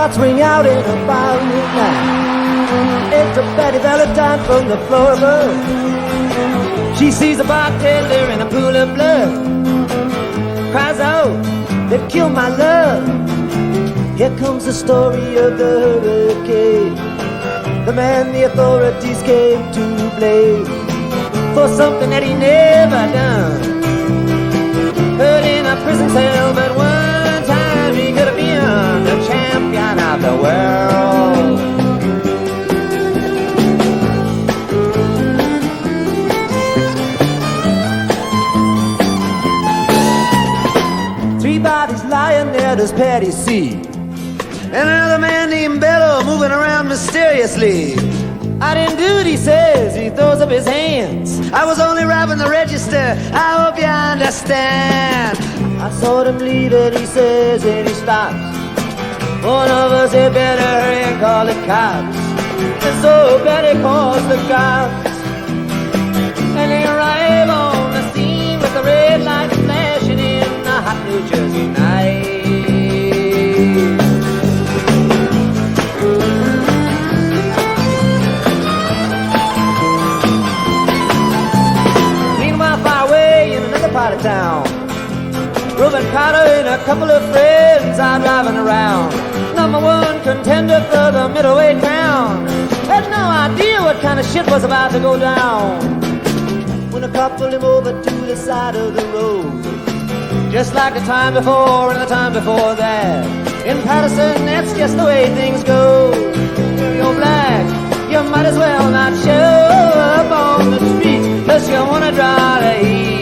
hearts ring out in a violent night. It's a Betty Valentine from the floor above. She sees a bartender in a pool of blood, cries out, they've killed my love. Here comes the story of the hurricane, the man the authorities came to blame for something that he never done. Put in a prison cell, but one time he could have been the champion of the world. Three bodies lying there, does Patty see? And another man named Bello moving around mysteriously. I didn't do it, he says, he throws up his hands. I was only robbing the register, I hope you understand. I saw him leave and he says, and he stops. One of us had better hurry and call the cops. And so Betty calls the cops. And they arrive on the scene with the red lights flashing in the hot New Jersey night. Part of town, Reuben Carter and a couple of friends are driving around. Number one contender for the middleweight crown. Had no idea what kind of shit was about to go down when a cop pulled him over to the side of the road, just like the time before and the time before that. In Patterson, that's just the way things go. You're black, you might as well not show up on the street, 'cause you wanna draw the heat.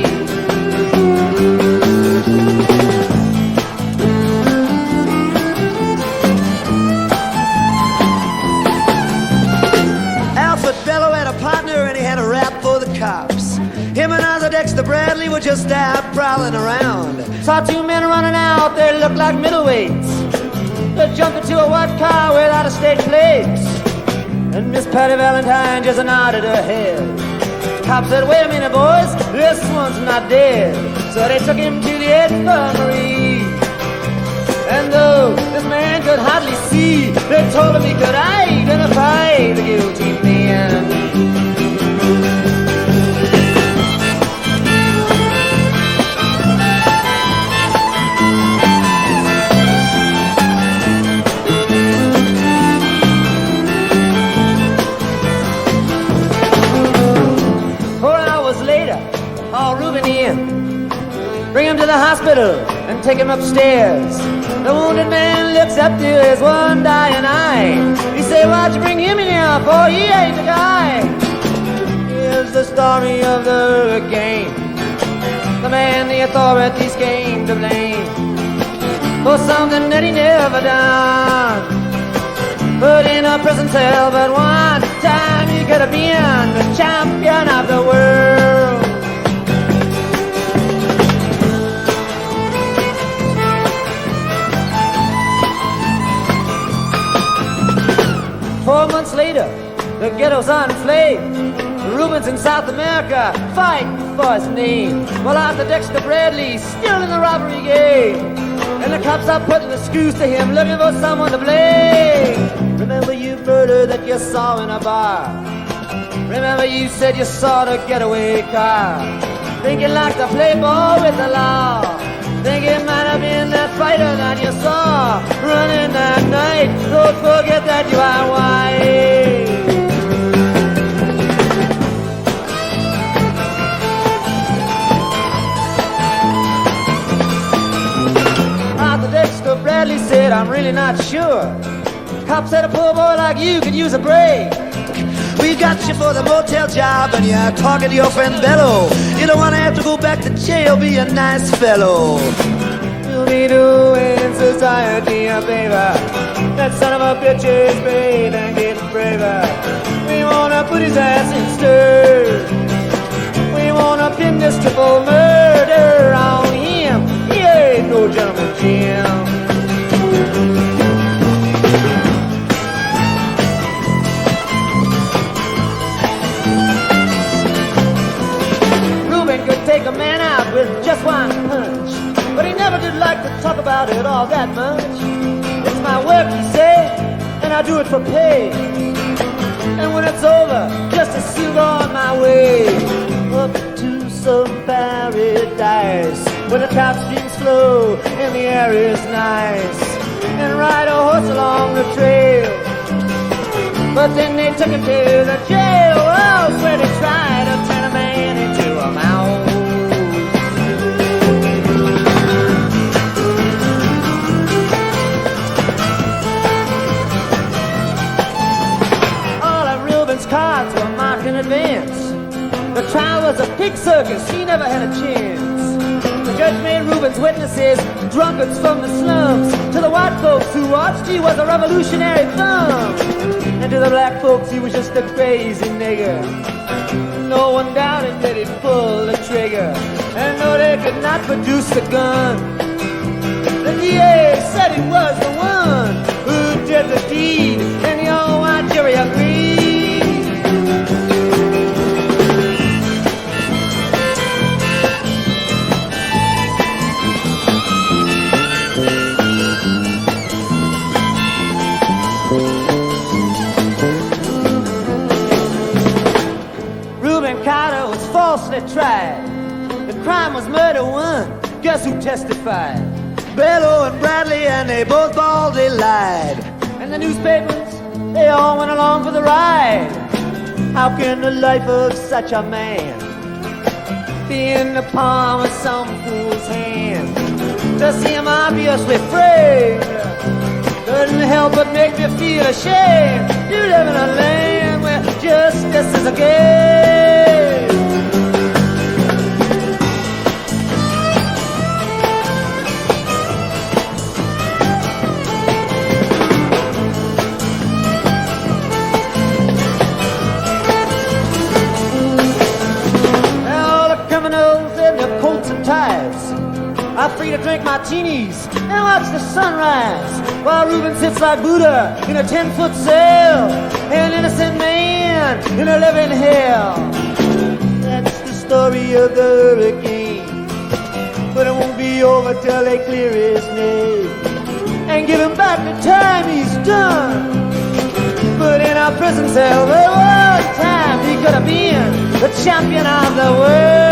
Alfred Bello had a partner and he had a rap for the cops. Him and Arthur Dexter Bradley were just out prowling around. Saw two men running out, they looked like middleweights. They jumped into a white car with out-of-state plates, and Miss Patty Valentine just nodded her head. Cop said, wait a minute, boys, this one's not dead. So they took him to the infirmary. And though this man could hardly see, they told him he could identify the guilty man. Call Reuben in, bring him to the hospital and take him upstairs. The wounded man looks up to his one dying eye. He say, why'd you bring him in here for? He ain't the guy. Here's the story of the hurricane, the man the authorities came to blame for something that he never done. Put in a prison cell, but one time he could have been the champion of the world. 4 months later, the ghetto's on flame. Reuben's in South America, fighting for his name, while Arthur Dexter Bradley's still in the robbery game. And the cops are putting the screws to him, looking for someone to blame. Remember you murder that you saw in a bar. Remember you said you saw the getaway car. Think you like to play ball with the law. Think it might have been that fighter that you saw running that night. Don't forget that you are white. Arthur Dexter Bradley said, I'm really not sure. Cop said a poor boy like you could use a break. We got you for the motel job and you're talking to your friend Bello. You don't want to have to go back to jail, be a nice fellow. You'll be doing society a favor. That son of a bitch is brave and getting braver. We want to put his ass in stir. We want to pin this triple murder on him. He ain't no gentleman, Jim. Take a man out with just one punch, but he never did like to talk about it all that much. It's my work, he said. I do it for pay. And when it's over, just to still on my way up to some paradise where the top streams flow and the air is nice, and ride a horse along the trail. But then they took it to the jail, oh, where they tried to turn a man into a mouse. All of Reuben's cards were marked in advance. The trial was a pig circus, he never had a chance. The judge made Reuben's witnesses drunkards from the slums. To the white folks who watched, he was a revolutionary thumb. And to the black folks, he was just a crazy nigger. No one doubted that he'd pull the trigger. And though they could not produce the gun, the DA said he was the one who did the deed, and the old white jury agreed. Carter was falsely tried. The crime was murder one. Guess who testified? Bellow and Bradley, and they both baldly lied. And the newspapers, they all went along for the ride. How can the life of such a man be in the palm of some fool's hand? To see him obviously framed couldn't help but make me feel ashamed. You live in a land where justice is a game. All the criminals in their coats and ties are free to drink martinis and watch the sunrise, while Reuben sits like Buddha in a 10-foot cell, an innocent man in a living hell. That's the story of the hurricane, but it won't be over till they clear his name and give him back the time he's done. But in our prison cell, there was time he could have been the champion of the world.